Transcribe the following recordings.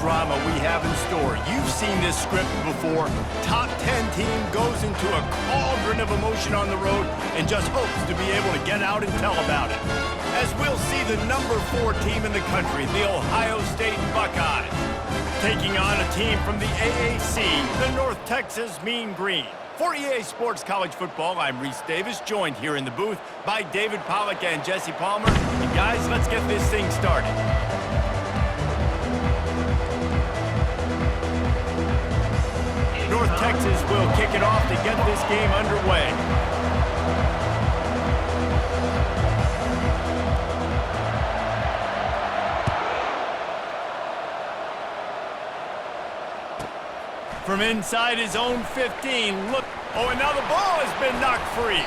drama we have in store. You've seen this script before. Top 10 team goes into a cauldron of emotion on the road and just hopes to be able to get out and tell about it. As we'll see the number 4 team in the country, the Ohio State Buckeyes, taking on a team from the AAC, the North Texas Mean Green. For EA Sports College Football, I'm Reese Davis, joined here in the booth by David Pollack and Jesse Palmer. And guys, let's get this thing started. North Texas will kick it off to get this game underway. From inside his own 15, look. Oh, and now the ball has been knocked free.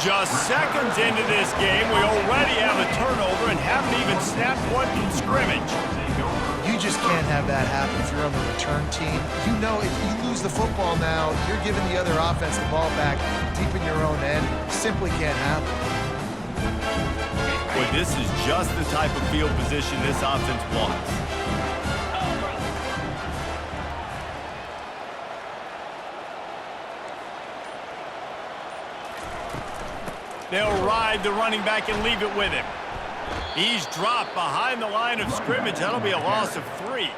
Just seconds into this game, we already have a turnover and haven't even snapped one from scrimmage. You just can't have that happen if you're on the return team. You know if you lose the football now, you're giving the other offense the ball back deep in your own end. Simply can't happen. Boy, this is just the type of field position this offense wants. They'll ride the running back and leave it with him. He's dropped behind the line of scrimmage. That'll be a loss of 3.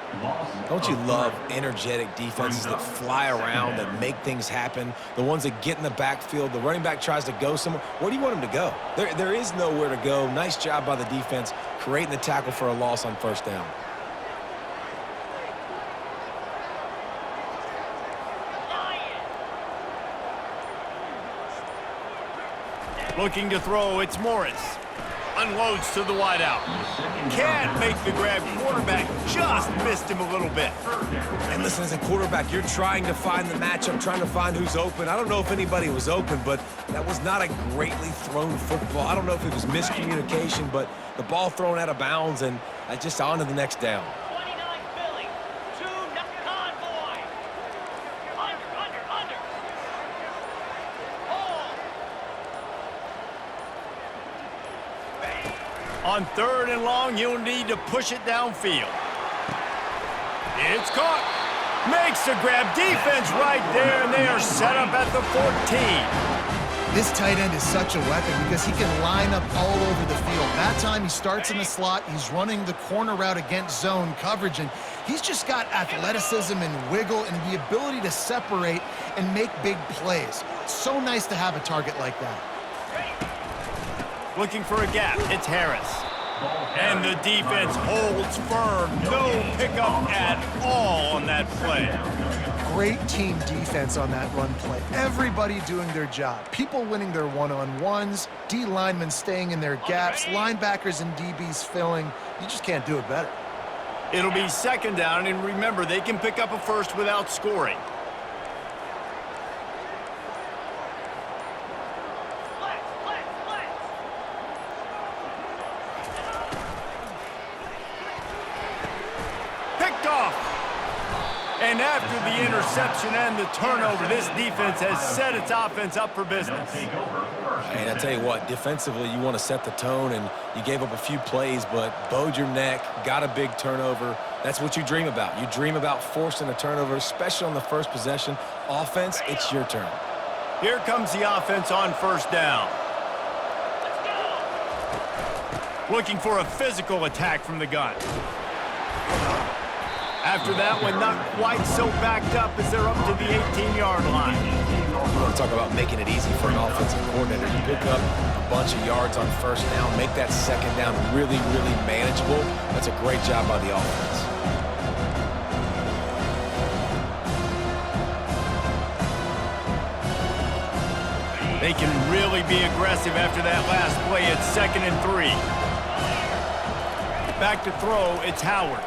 Don't you love energetic defenses that fly around, that make things happen? The ones that get in the backfield, the running back tries to go somewhere. Where do you want him to go? There is nowhere to go. Nice job by the defense creating the tackle for a loss on first down. Looking to throw, it's Morris. Unloads to the wideout. Can't make the grab. Quarterback just missed him a little bit. And listen, as a quarterback, you're trying to find the matchup, trying to find who's open. I don't know if anybody was open, but that was not a greatly thrown football. I don't know if it was miscommunication, but the ball thrown out of bounds and just on to the next down. On 3rd and long, you'll need to push it downfield. It's caught. Makes the grab. Defense right there, and they are set up at the 14. This tight end is such a weapon because he can line up all over the field. That time he starts in the slot, he's running the corner route against zone coverage, and he's just got athleticism and wiggle and the ability to separate and make big plays. It's so nice to have a target like that. Looking for a gap, it's Harris. And the defense holds firm. No pickup at all on that play. Great team defense on that run play. Everybody doing their job. People winning their one-on-ones, D linemen staying in their gaps, linebackers and DBs filling. You just can't do it better. It'll be 2nd down, and remember, they can pick up a first without scoring. And after the interception and the turnover, this defense has set its offense up for business. And I tell you what, defensively, you want to set the tone, and you gave up a few plays, but bowed your neck, got a big turnover. That's what you dream about. You dream about forcing a turnover, especially on the first possession. Offense, it's your turn. Here comes the offense on 1st down. Looking for a physical attack from the gun. After that one, not quite so backed up as they're up to the 18-yard line. You want to talk about making it easy for an offensive coordinator. You pick up a bunch of yards on 1st down, make that 2nd down really, really manageable. That's a great job by the offense. They can really be aggressive after that last play. It's 2nd and 3. Back to throw, it's Howard.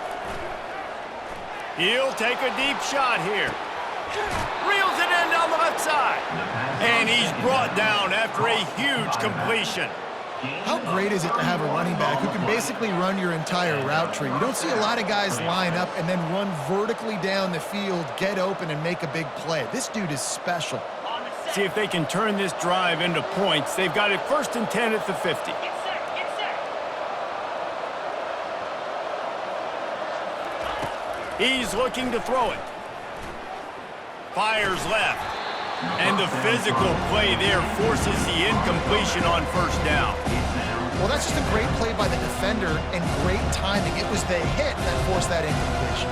He'll take a deep shot here. Reels it in down the left side. And he's brought down after a huge completion. How great is it to have a running back who can basically run your entire route tree? You don't see a lot of guys line up and then run vertically down the field, get open, and make a big play. This dude is special. See if they can turn this drive into points. They've got it 1st and 10 at the 50. He's looking to throw it. Fires left. And the physical play there forces the incompletion on first down. Well, that's just a great play by the defender and great timing. It was the hit that forced that incompletion.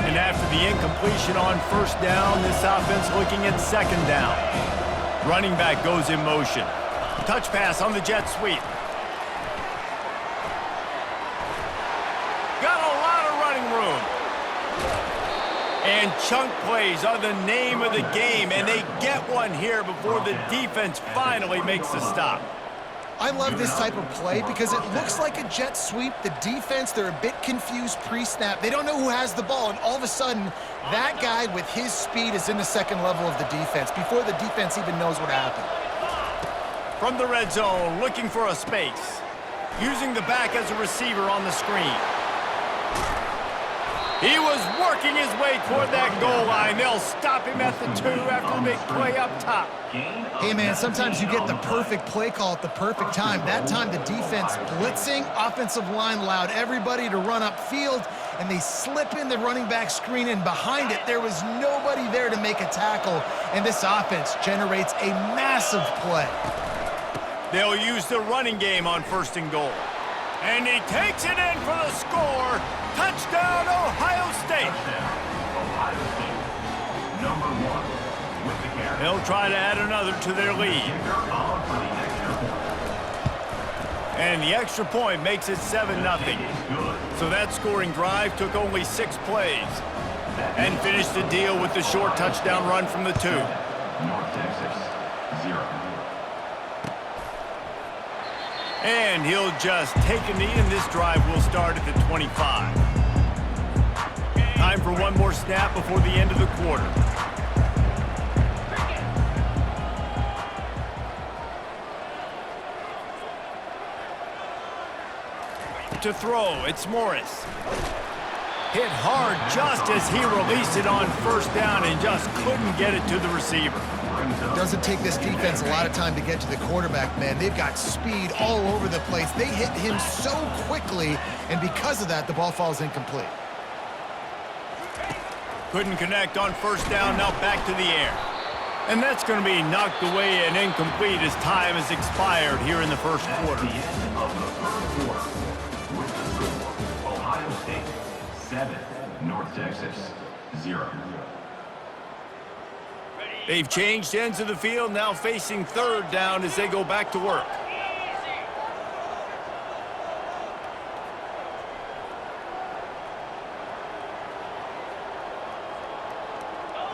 And after the incompletion on first down, this offense looking at second down. Running back goes in motion. Touch pass on the jet sweep. Got a lot of running room. And chunk plays are the name of the game, and they get one here before the defense finally makes the stop. I love this type of play because it looks like a jet sweep. The defense, they're a bit confused pre-snap. They don't know who has the ball, and all of a sudden, that guy with his speed is in the second level of the defense before the defense even knows what happened. From the red zone, looking for a space. Using the back as a receiver on the screen. He was working his way toward that goal line. They'll stop him at the 2 after the big play up top. Hey, man, sometimes you get the perfect play call at the perfect time. That time, the defense blitzing, offensive line allowed everybody to run upfield, and they slip in the running back screen, and behind it, there was nobody there to make a tackle, and this offense generates a massive play. They'll use the running game on first and goal. And he takes it in for the score. Touchdown, Ohio State. Ohio State. Number 1 with the carry. They'll try to add another to their lead. And the extra point makes it 7-0. So that scoring drive took only 6 plays. And finished the deal with the short touchdown run from the 2. North Texas, 0. And he'll just take a knee, and this drive will start at the 25. Time for one more snap before the end of the quarter. To throw, it's Morris. Hit hard just as he released it on first down and just couldn't get it to the receiver. It doesn't take this defense a lot of time to get to the quarterback, man. They've got speed all over the place. They hit him so quickly, and because of that, the ball falls incomplete. Couldn't connect on first down, now back to the air. And that's going to be knocked away and incomplete as time has expired here in the first quarter. The end of the first quarter. With the score, Ohio State, 7. North Texas, 0. They've changed ends of the field, now facing third down as they go back to work.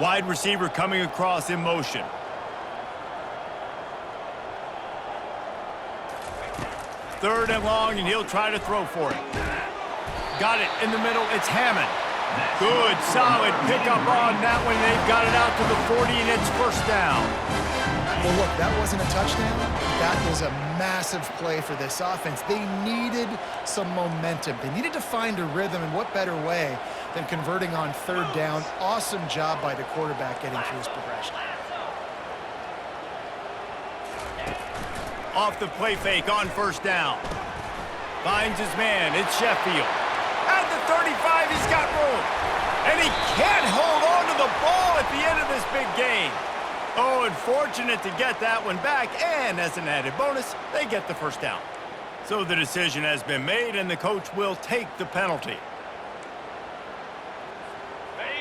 Wide receiver coming across in motion. Third and long, and he'll try to throw for it. Got it in the middle, it's Hammond. Good, solid pickup on that one. They've got it out to the 40, and it's first down. Well, look, that wasn't a touchdown. That was a massive play for this offense. They needed some momentum. They needed to find a rhythm, and what better way than converting on third down. Awesome job by the quarterback getting through his progression. Off the play fake on first down. Finds his man, it's Sheffield. At the 35, he's got room. And he can't hold on to the ball at the end of this big game. Oh, and fortunate to get that one back, and as an added bonus, they get the first down. So the decision has been made, and the coach will take the penalty.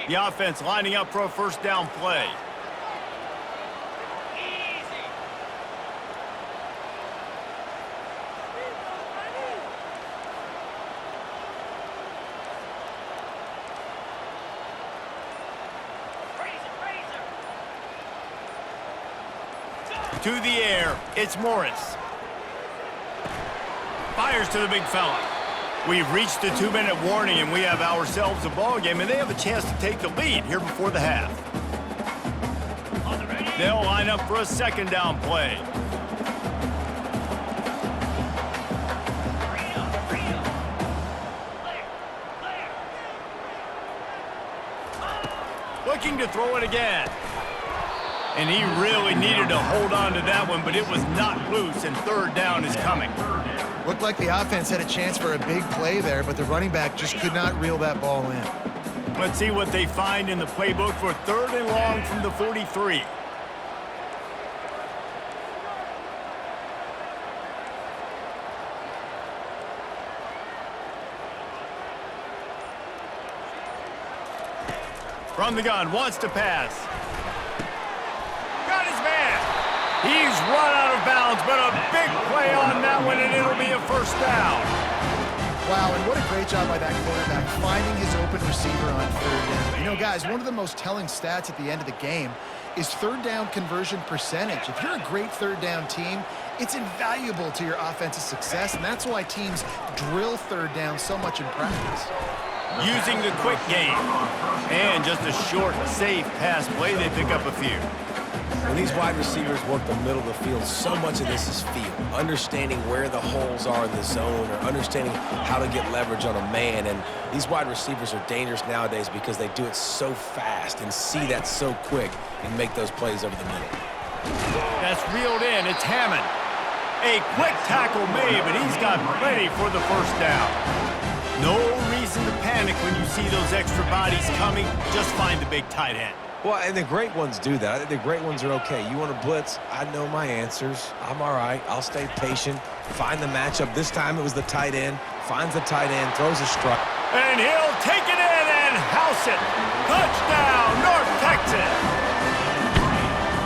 The offense lining up for a first down play. To the air, it's Morris. Fires to the big fella. We've reached the 2-minute warning, and we have ourselves a ball game, and they have a chance to take the lead here before the half. They'll line up for a second down play. Looking to throw it again. And he really needed to hold on to that one, but it was not loose, and third down is coming. Looked like the offense had a chance for a big play there, but the running back just could not reel that ball in. Let's see what they find in the playbook for third and long from the 43. From the gun, wants to pass. Got his man. He's run out of bounds, but a big play on that one, and it'll be a first down. Wow, and what a great job by that quarterback finding his open receiver on third down. You know, guys, one of the most telling stats at the end of the game is third down conversion percentage. If you're a great third down team, it's invaluable to your offensive success, and that's why teams drill third down so much in practice. Using the quick game. And just a short, safe pass play, they pick up a few. When these wide receivers work the middle of the field, so much of this is feel. Understanding where the holes are in the zone or understanding how to get leverage on a man. And these wide receivers are dangerous nowadays because they do it so fast and see that so quick and make those plays over the middle. That's reeled in. It's Hammond. A quick tackle made, but he's got plenty for the first down. No reason to panic when you see those extra bodies coming. Just find the big tight end. Well, and the great ones do that. I think the great ones are okay. You want to blitz? I know my answers. I'm all right. I'll stay patient. Find the matchup. This time it was the tight end. Finds the tight end, throws a strike. And he'll take it in and house it. Touchdown, North Texas.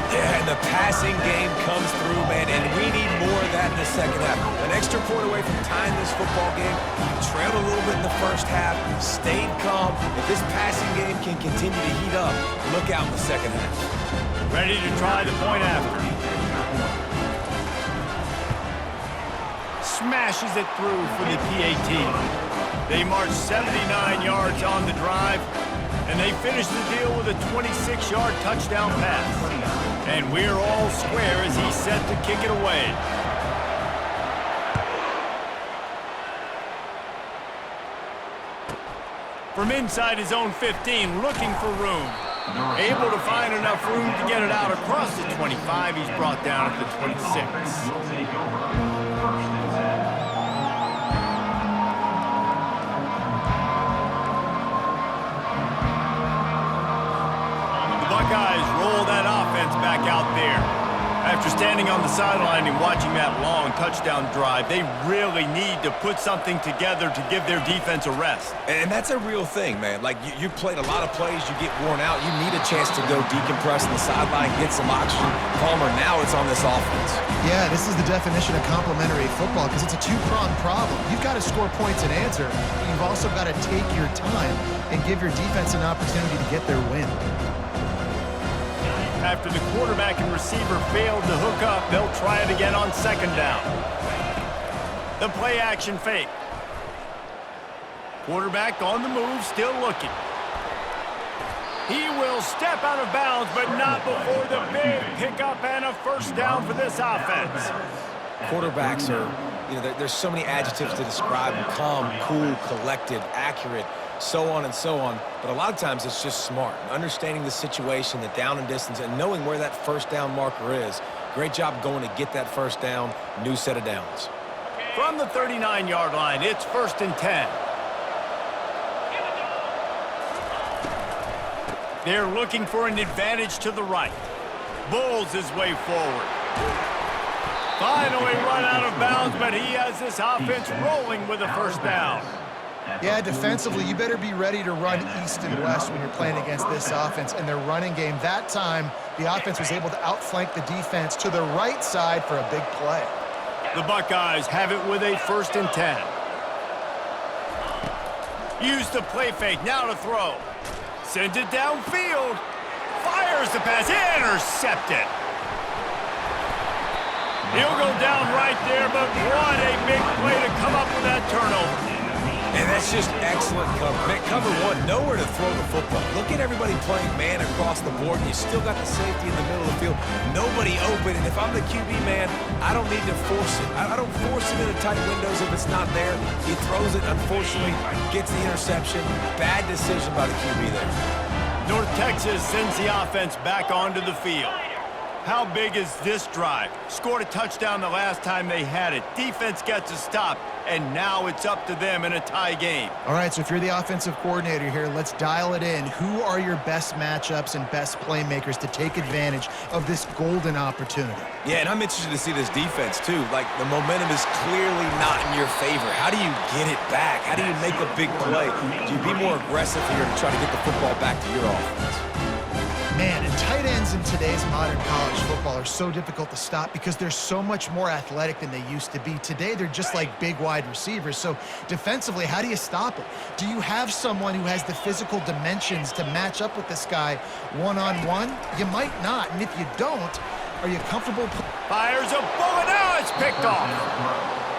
Yeah, and the passing game comes through, man, and we need more of that in the second half. An extra point away from tying this football game. You trailed a little bit in the first half, stayed calm. If this passing game can continue to heat up, look out in the second half. Ready to try the point after. Smashes it through for the PAT. They march 79 yards on the drive, and they finish the deal with a 26-yard touchdown pass. And we're all square as he's set to kick it away. From inside his own 15, looking for room. Able to find enough room to get it out across the 25. He's brought down at the 26. Will take over. First and 10. Buckeyes roll that offense back out there. After standing on the sideline and watching that long touchdown drive, they really need to put something together to give their defense a rest. And that's a real thing, man. Like, you played a lot of plays, you get worn out, you need a chance to go decompress on the sideline, get some oxygen. Palmer, now it's on this offense. Yeah, this is the definition of complementary football because it's a two-pronged problem. You've got to score points and answer, but you've also got to take your time and give your defense an opportunity to get their win. After the quarterback and receiver failed to hook up, they'll try it again on second down. The play action fake. Quarterback on the move, still looking. He will step out of bounds, but not before the big pickup and a first down for this offense. Quarterbacks are, there's so many adjectives to describe them. Calm, cool, collected, accurate, so on and so on. But a lot of times it's just smart. Understanding the situation, the down and distance, and knowing where that first down marker is. Great job going to get that first down. New set of downs. From the 39-yard line, it's first and 10. They're looking for an advantage to the right. Bulls his way forward. Finally run out of bounds, but he has this offense rolling with a first down. Yeah, defensively, you better be ready to run east and west when you're playing against this offense and their running game. That time, the offense was able to outflank the defense to the right side for a big play. The Buckeyes have it with a first and 10. Use the play fake, now to throw. Sends it downfield. Fires the pass, intercepted. He'll go down right there, but what a big play to come up with that turnover. And that's just excellent cover. Man, cover one, nowhere to throw the football. Look at everybody playing man across the board. You still got the safety in the middle of the field. Nobody open. And if I'm the QB man, I don't need to force it. I don't force him into tight windows if it's not there. He throws it, unfortunately, gets the interception. Bad decision by the QB there. North Texas sends the offense back onto the field. How big is this drive? Scored a touchdown the last time they had it. Defense gets a stop, and now it's up to them in a tie game. All right, so if you're the offensive coordinator here, let's dial it in. Who are your best matchups and best playmakers to take advantage of this golden opportunity? Yeah, and I'm interested to see this defense, too. Like, the momentum is clearly not in your favor. How do you get it back? How do you make a big play? Do you be more aggressive here to try to get the football back to your offense? Man, and tight ends in today's modern college football are so difficult to stop because they're so much more athletic than they used to be. Today, they're just like big wide receivers. So defensively, how do you stop it? Do you have someone who has the physical dimensions to match up with this guy one-on-one? You might not, and if you don't, are you comfortable? Fires a bullet, now it's picked off.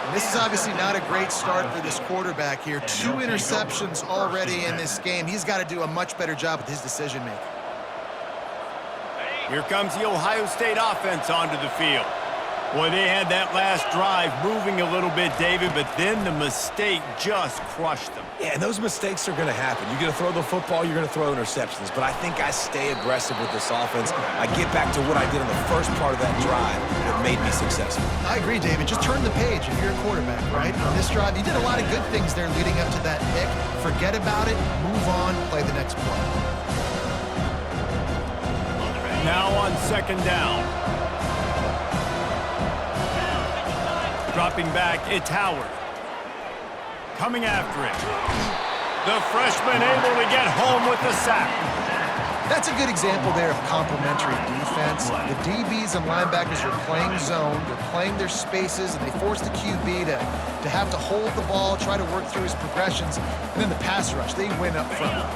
And this is obviously not a great start for this quarterback here. 2 interceptions already in this game. He's got to do a much better job with his decision-making. Here comes the Ohio State offense onto the field. Boy, they had that last drive moving a little bit, David, but then the mistake just crushed them. Yeah, and those mistakes are going to happen. You're going to throw the football, you're going to throw interceptions. But I think I stay aggressive with this offense. I get back to what I did on the first part of that drive that made me successful. I agree, David. Just turn the page if you're a quarterback, right? On this drive, you did a lot of good things there leading up to that pick. Forget about it, move on, play the next play. Now on second down. Dropping back, it's Howard. Coming after it. The freshman able to get home with the sack. That's a good example there of complementary defense. The DBs and linebackers are playing zone, they're playing their spaces, and they force the QB to have to hold the ball, try to work through his progressions, and then the pass rush, they win up front.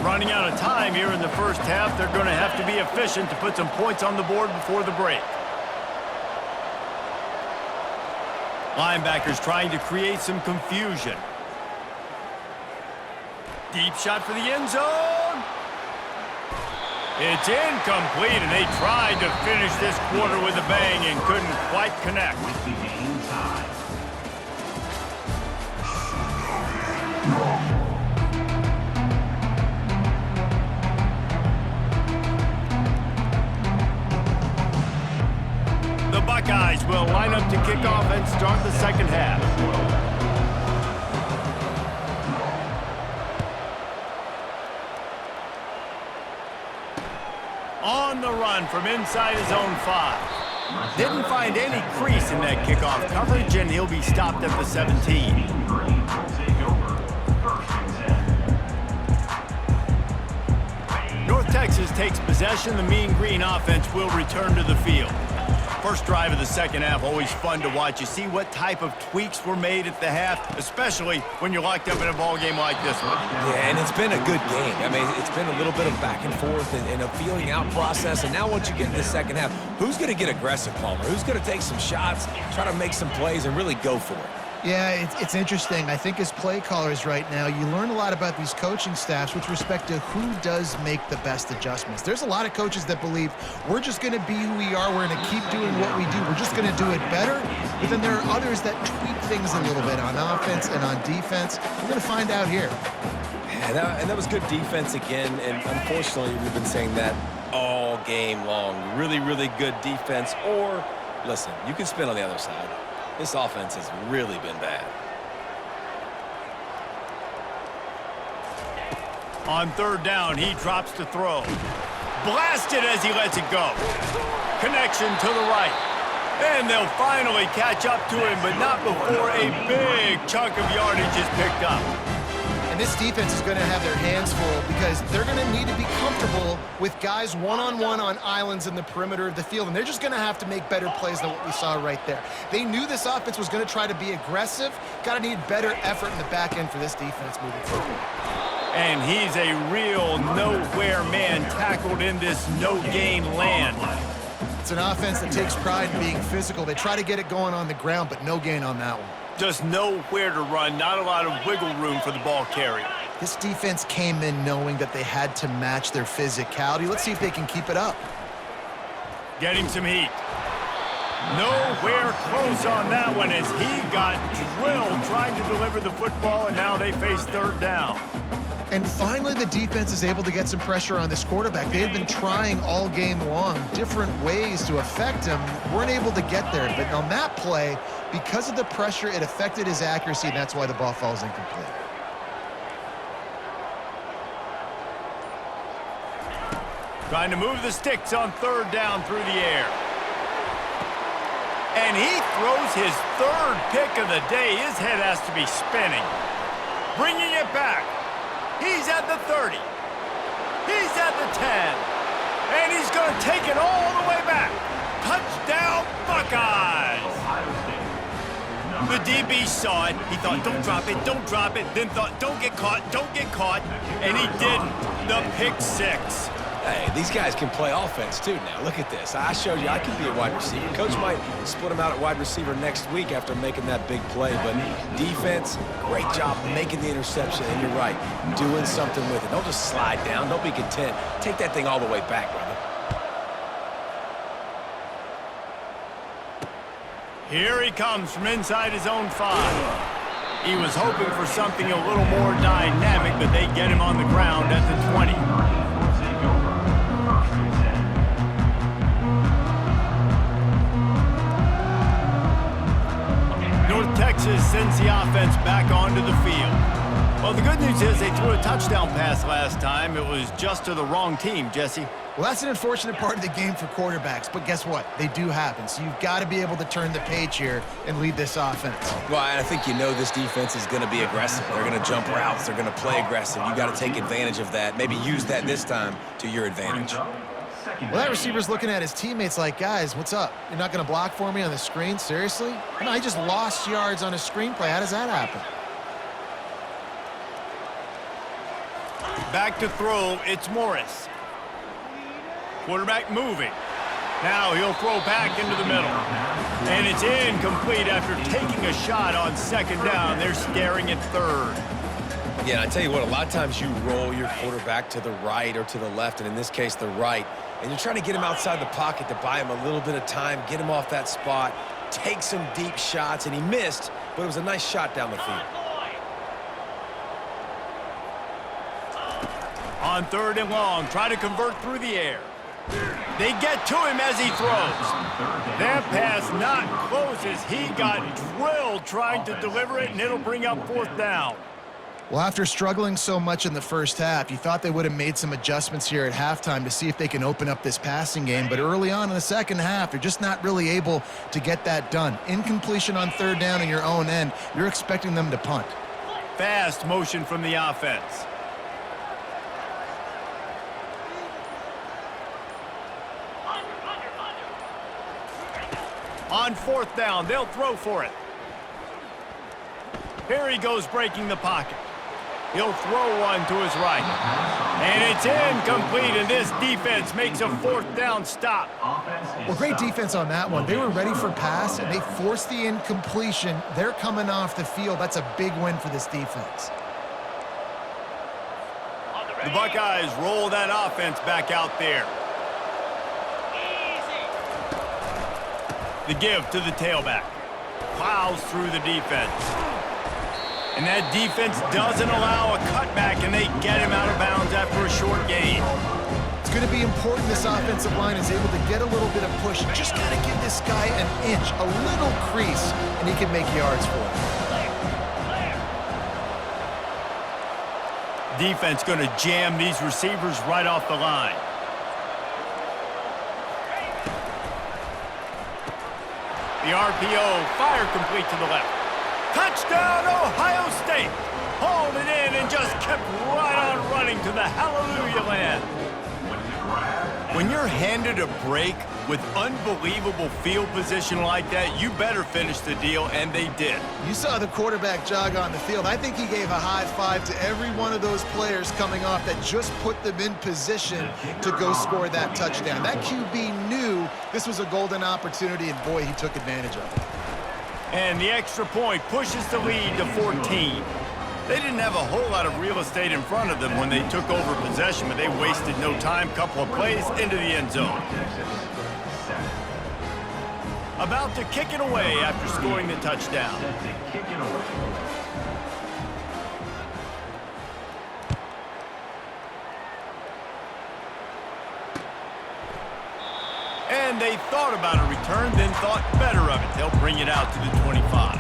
Running out of time here in the first half, they're going to have to be efficient to put some points on the board before the break. Linebackers trying to create some confusion. Deep shot for the end zone. It's incomplete, and they tried to finish this quarter with a bang and couldn't quite connect. The Buckeyes will line up to kick off and start the second half. On the run from inside his own 5. Didn't find any crease in that kickoff coverage, and he'll be stopped at the 17. North Texas takes possession. The Mean Green offense will return to the field. First drive of the second half, always fun to watch. You see what type of tweaks were made at the half, especially when you're locked up in a ball game like this one. Yeah, and it's been a good game. I mean, it's been a little bit of back and forth and a feeling out process. And now once you get in the second half, who's going to get aggressive, Palmer? Who's going to take some shots, try to make some plays, and really go for it? Yeah, it's interesting. I think as play callers right now, you learn a lot about these coaching staffs with respect to who does make the best adjustments. There's a lot of coaches that believe we're just going to be who we are. We're going to keep doing what we do. We're just going to do it better. But then there are others that tweak things a little bit on offense and on defense. We're going to find out here. Yeah, and that was good defense again. And unfortunately, we've been saying that all game long. Really, really good defense. Or, listen, you can spin on the other side. This offense has really been bad. On third down, he drops to throw. Blasted as he lets it go. Connection to the right. And they'll finally catch up to him, but not before a big chunk of yardage is picked up. And this defense is going to have their hands full because they're going to need to be comfortable with guys one-on-one on islands in the perimeter of the field, and they're just going to have to make better plays than what we saw right there. They knew this offense was going to try to be aggressive. Got to need better effort in the back end for this defense moving forward. And he's a real nowhere man tackled in this no-gain land. It's an offense that takes pride in being physical. They try to get it going on the ground, but no gain on that one. Just nowhere to run, not a lot of wiggle room for the ball carrier. This defense came in knowing that they had to match their physicality. Let's see if they can keep it up. Getting some heat. Nowhere close on that one as he got drilled trying to deliver the football, and now they face third down. And finally, the defense is able to get some pressure on this quarterback. They've been trying all game long different ways to affect him. Weren't able to get there. But on that play, because of the pressure, it affected his accuracy, and that's why the ball falls incomplete. Trying to move the sticks on third down through the air. And he throws his third pick of the day. His head has to be spinning. Bringing it back. He's at the 30. He's at the 10. And he's going to take it all the way back. Touchdown, Buckeyes! The DB saw it. He thought, don't drop it, don't drop it. Then thought, don't get caught, don't get caught. And he didn't. The pick six. Hey, these guys can play offense, too, now. Look at this. I showed you I can be a wide receiver. Coach might split him out at wide receiver next week after making that big play. But defense, great job making the interception. And you're right, doing something with it. Don't just slide down. Don't be content. Take that thing all the way back, brother. Here he comes from inside his own 5. He was hoping for something a little more dynamic, but they get him on the ground at the 20. North Texas sends the offense back onto the field. Well, the good news is they threw a touchdown pass last time. It was just to the wrong team, Jesse. Well, that's an unfortunate part of the game for quarterbacks, but guess what? They do happen, so you've got to be able to turn the page here and lead this offense. Well, I think you know this defense is going to be aggressive. They're going to jump routes. They're going to play aggressive. You got to take advantage of that. Maybe use that this time to your advantage. Well, that receiver's looking at his teammates like, guys, what's up? You're not going to block for me on the screen? Seriously? I mean, I just lost yards on a screenplay. How does that happen? Back to throw, it's Morris. Quarterback moving. Now he'll throw back into the middle. And it's incomplete after taking a shot on second down. They're staring at third. Yeah, and I tell you what, a lot of times you roll your quarterback to the right or to the left, and in this case, the right. And you're trying to get him outside the pocket to buy him a little bit of time, get him off that spot, take some deep shots, and he missed, but it was a nice shot down the field. On third and long, try to convert through the air. They get to him as he throws. That pass not close as he got drilled trying to deliver it, and it'll bring up fourth down. Well, after struggling so much in the first half, you thought they would have made some adjustments here at halftime to see if they can open up this passing game. But early on in the second half, they're just not really able to get that done. Incompletion on third down in your own end, you're expecting them to punt. Fast motion from the offense. On fourth down, they'll throw for it. Here he goes breaking the pocket. He'll throw one to his right. And it's incomplete, and this defense makes a fourth down stop. Well, great defense on that one. They were ready for pass, and they forced the incompletion. They're coming off the field. That's a big win for this defense. The Buckeyes roll that offense back out there. The give to the tailback. Plows through the defense. And that defense doesn't allow a cutback, and they get him out of bounds after a short gain. It's going to be important this offensive line is able to get a little bit of push. Just got to give this guy an inch, a little crease, and he can make yards for it. Defense going to jam these receivers right off the line. The RPO, fire complete to the left. Touchdown, Ohio State! Hauled it in and just kept right on running to the hallelujah land. When you're handed a break with unbelievable field position like that, you better finish the deal, and they did. You saw the quarterback jog on the field. I think he gave a high five to every one of those players coming off that just put them in position to go score that touchdown. That QB knew this was a golden opportunity, and boy, he took advantage of it. And the extra point pushes the lead to 14. They didn't have a whole lot of real estate in front of them when they took over possession, but they wasted no time. Couple of plays into the end zone. About to kick it away after scoring the touchdown. And they thought about a return, then thought better of it. They'll bring it out to the 25.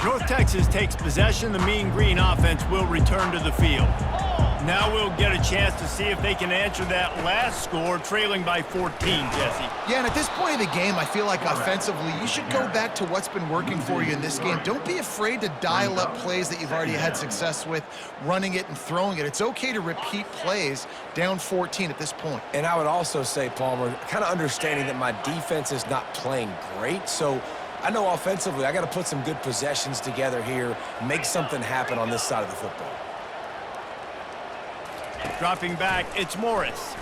North Texas takes possession. The Mean Green offense will return to the field. Now we'll get a chance to see if they can answer that last score, trailing by 14, Jesse. Yeah, and at this point of the game, I feel like offensively, you should go back to what's been working for you in this game. Don't be afraid to dial up plays that you've already had success with, running it and throwing it. It's okay to repeat plays down 14 at this point. And I would also say, Palmer, kind of understanding that my defense is not playing great, so I know offensively I got to put some good possessions together here, make something happen on this side of the football. Dropping back, it's Morris.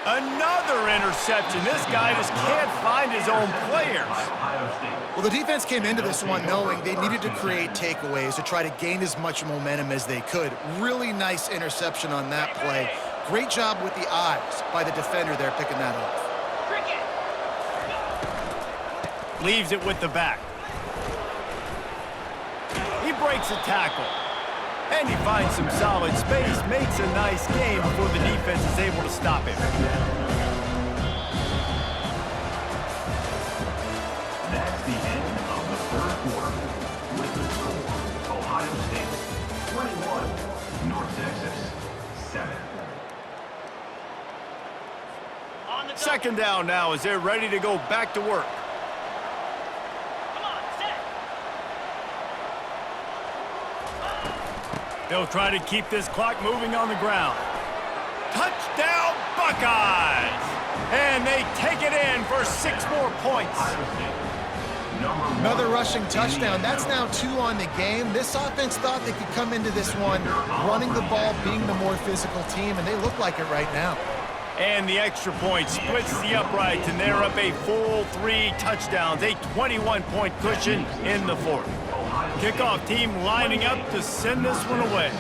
Another interception. This guy just can't find his own players. Well, the defense came into this one knowing they needed to create takeaways to try to gain as much momentum as they could. Really nice interception on that play. Great job with the eyes by the defender there picking that off. Leaves it with the back. He breaks a tackle. And he finds some solid space, makes a nice game before the defense is able to stop him. That's the end of the third quarter. With the score, Ohio State 21, North Texas 7. Second down now as they're ready to go back to work. They'll try to keep this clock moving on the ground. Touchdown, Buckeyes! And they take it in for 6 more points. Another rushing touchdown. That's now 2 on the game. This offense thought they could come into this one running the ball, being the more physical team, and they look like it right now. And the extra point splits the uprights, and they're up a full 3 touchdowns, a 21-point cushion in the fourth. Kickoff team lining up to send this one away.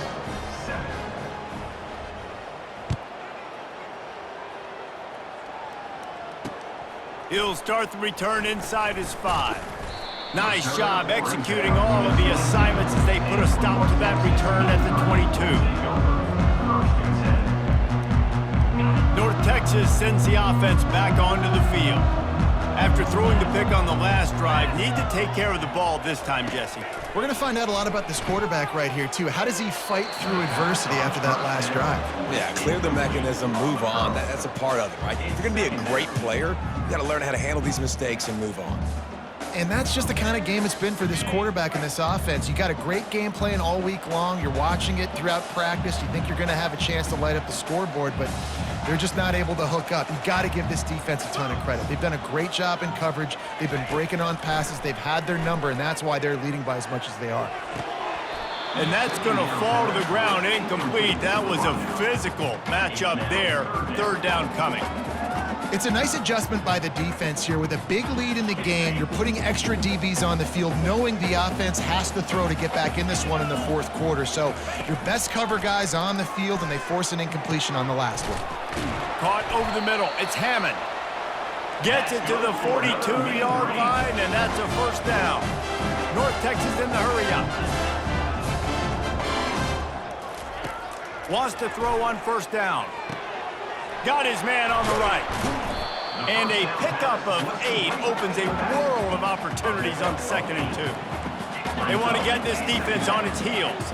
He'll start the return inside his 5. Nice job executing all of the assignments as they put a stop to that return at the 22. North Texas sends the offense back onto the field. After throwing the pick on the last drive, need to take care of the ball this time, Jesse. We're going to find out a lot about this quarterback right here, too. How does he fight through adversity after that last drive? Yeah, clear the mechanism, move on. That's a part of it, right? If you're going to be a great player, you got to learn how to handle these mistakes and move on. And that's just the kind of game it's been for this quarterback in this offense. You got a great game plan all week long. You're watching it throughout practice. You think you're going to have a chance to light up the scoreboard, but they're just not able to hook up. You got to give this defense a ton of credit. They've done a great job in coverage. They've been breaking on passes. They've had their number, and that's why they're leading by as much as they are. And that's going to fall to the ground incomplete. That was a physical matchup there. Third down coming. It's a nice adjustment by the defense here. With a big lead in the game, you're putting extra DBs on the field, knowing the offense has to throw to get back in this one in the fourth quarter. So your best cover guys on the field, and they force an incompletion on the last one. Caught over the middle. It's Hammond. Gets it to the 42-yard line, and that's a first down. North Texas in the hurry-up. Wants to throw on first down. Got his man on the right. And a pickup of 8 opens a world of opportunities on 2nd and 2. They want to get this defense on its heels.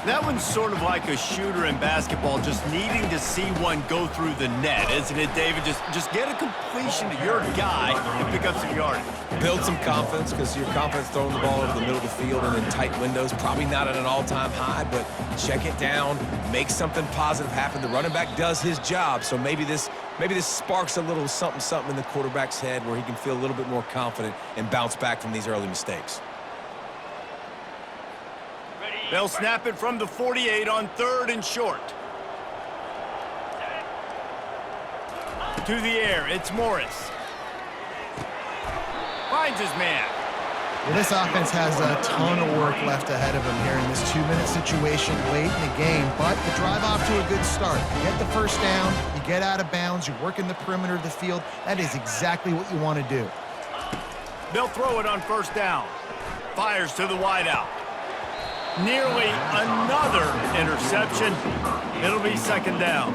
That one's sort of like a shooter in basketball, just needing to see one go through the net, isn't it, David? Just get a completion to your guy and pick up some yardage. Build some confidence, because your confidence throwing the ball over the middle of the field and in tight windows, probably not at an all-time high, but check it down, make something positive happen. The running back does his job, so maybe this sparks a little something in the quarterback's head where he can feel a little bit more confident and bounce back from these early mistakes. They'll snap it from the 48 on 3rd and short. To the air, it's Morris. Finds his man. Well, this offense has a ton of work left ahead of them here in this 2-minute situation late in the game, but the drive off to a good start. You get the first down, you get out of bounds, you work in the perimeter of the field. That is exactly what you want to do. They'll throw it on first down. Fires to the wideout. Nearly another interception. It'll be second down.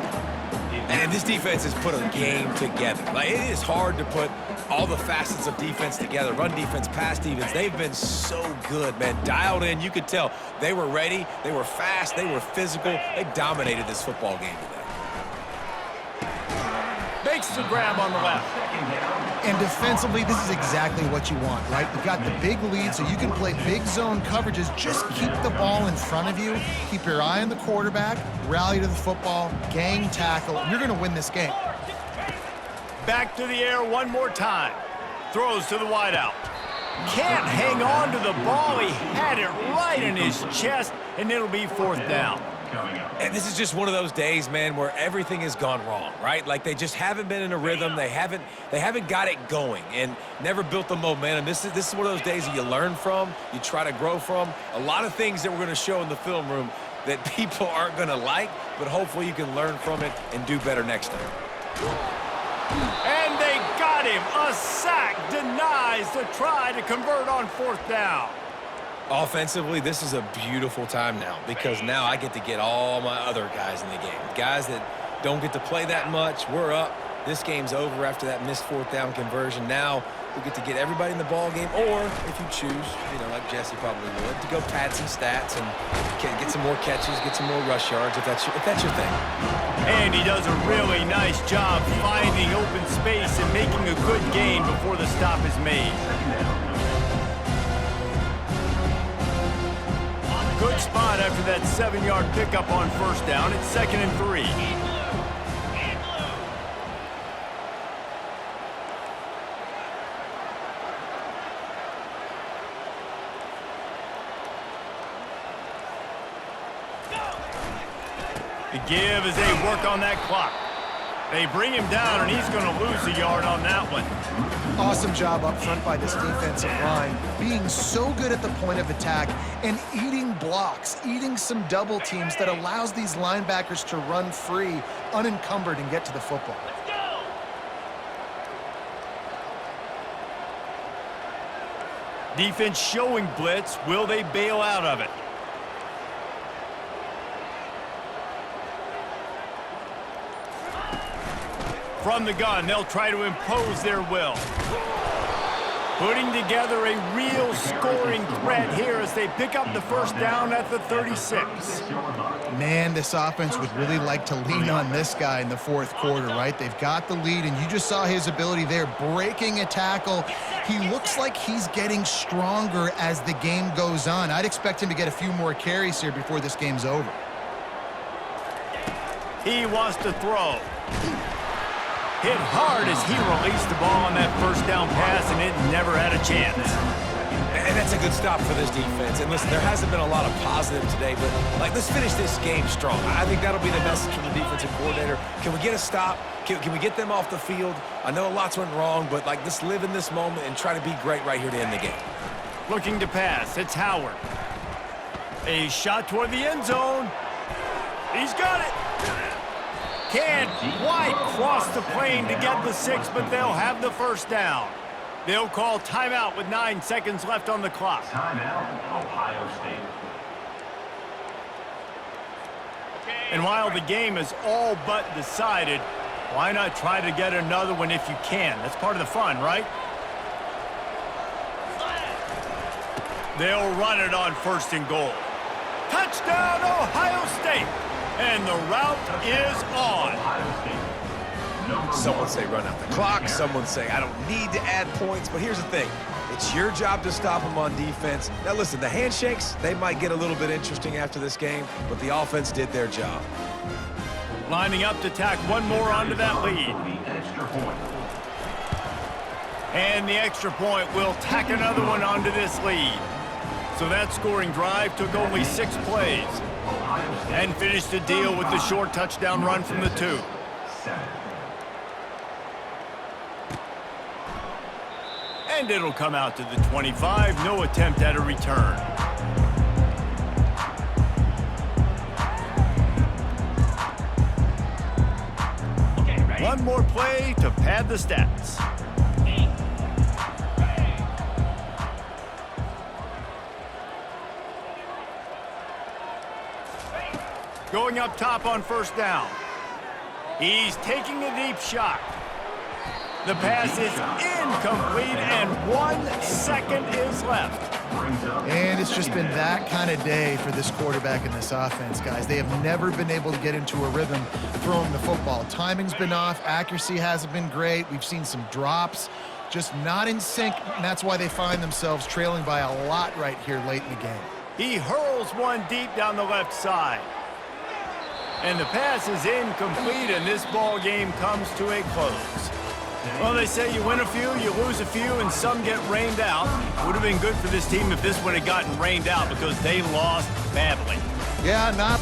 And this defense has put a game together. Like, it is hard to put all the facets of defense together. Run defense, pass defense. They've been so good, man. Dialed in. You could tell they were ready. They were fast. They were physical. They dominated this football game today. Makes the grab on the left. And defensively, this is exactly what you want, right? You've got the big lead, so you can play big zone coverages. Just keep the ball in front of you. Keep your eye on the quarterback. Rally to the football. Gang tackle. You're going to win this game. Back to the air one more time. Throws to the wideout. Can't hang on to the ball. He had it right in his chest, and it'll be fourth down. And this is just one of those days, man, where everything has gone wrong, right? Like, they just haven't been in a rhythm. They haven't got it going and never built the momentum. This is one of those days that you learn from, you try to grow from. A lot of things that we're going to show in the film room that people aren't going to like, but hopefully you can learn from it and do better next time. And they got him. A sack denies the try to convert on fourth down. Offensively, this is a beautiful time now because now I get to get all my other guys in the game. Guys that don't get to play that much, we're up. This game's over after that missed fourth down conversion. Now we get to get everybody in the ball game, or if you choose, like Jesse probably would, to go pad some stats and get some more catches, get some more rush yards if that's your thing. And he does a really nice job finding open space and making a good gain before the stop is made. Good spot after that 7-yard pickup on first down. It's 2nd and 3. The give as they work on that clock. They bring him down, and he's going to lose a yard on that one. Awesome job up front by this defensive line, being so good at the point of attack and eating blocks, eating some double teams that allows these linebackers to run free, unencumbered, and get to the football. Defense showing blitz. Will they bail out of it? From the gun, they'll try to impose their will. Putting together a real scoring threat here as they pick up the first down at the 36. Man, this offense would really like to lean on this guy in the fourth quarter, right? They've got the lead, and you just saw his ability there, breaking a tackle. He looks like he's getting stronger as the game goes on. I'd expect him to get a few more carries here before this game's over. He wants to throw. Hit hard as he released the ball on that first down pass, and it never had a chance. And that's a good stop for this defense. And listen, there hasn't been a lot of positive today, but let's finish this game strong. I think that'll be the message from the defensive coordinator. Can we get a stop? Can we get them off the field? I know lots went wrong, but let's live in this moment and try to be great right here to end the game. Looking to pass, it's Howard. A shot toward the end zone. He's got it. Can't quite cross the plane to get the 6, but they'll have the first down. They'll call timeout with 9 seconds left on the clock. Timeout, Ohio State. And while the game is all but decided, why not try to get another one if you can? That's part of the fun, right? They'll run it on 1st and goal. Touchdown, Ohio State! And the route is on. Some would say run out the clock. Some would say I don't need to add points. But here's the thing. It's your job to stop them on defense. Now, listen, the handshakes, they might get a little bit interesting after this game, but the offense did their job. Lining up to tack one more onto that lead. And the extra point will tack another one onto this lead. So that scoring drive took only 6 plays and finished the deal with the short touchdown run from the 2. And it'll come out to the 25. No attempt at a return. One more play to pad the stats. Going up top on first down. He's taking a deep shot. The pass is incomplete, and 1 second is left. And it's just been that kind of day for this quarterback and this offense, guys. They have never been able to get into a rhythm throwing the football. Timing's been off. Accuracy hasn't been great. We've seen some drops, just not in sync, and that's why they find themselves trailing by a lot right here late in the game. He hurls one deep down the left side. And the pass is incomplete, and this ball game comes to a close. Well, they say you win a few, you lose a few, and some get rained out. Would have been good for this team if this would have gotten rained out because they lost badly. Yeah, not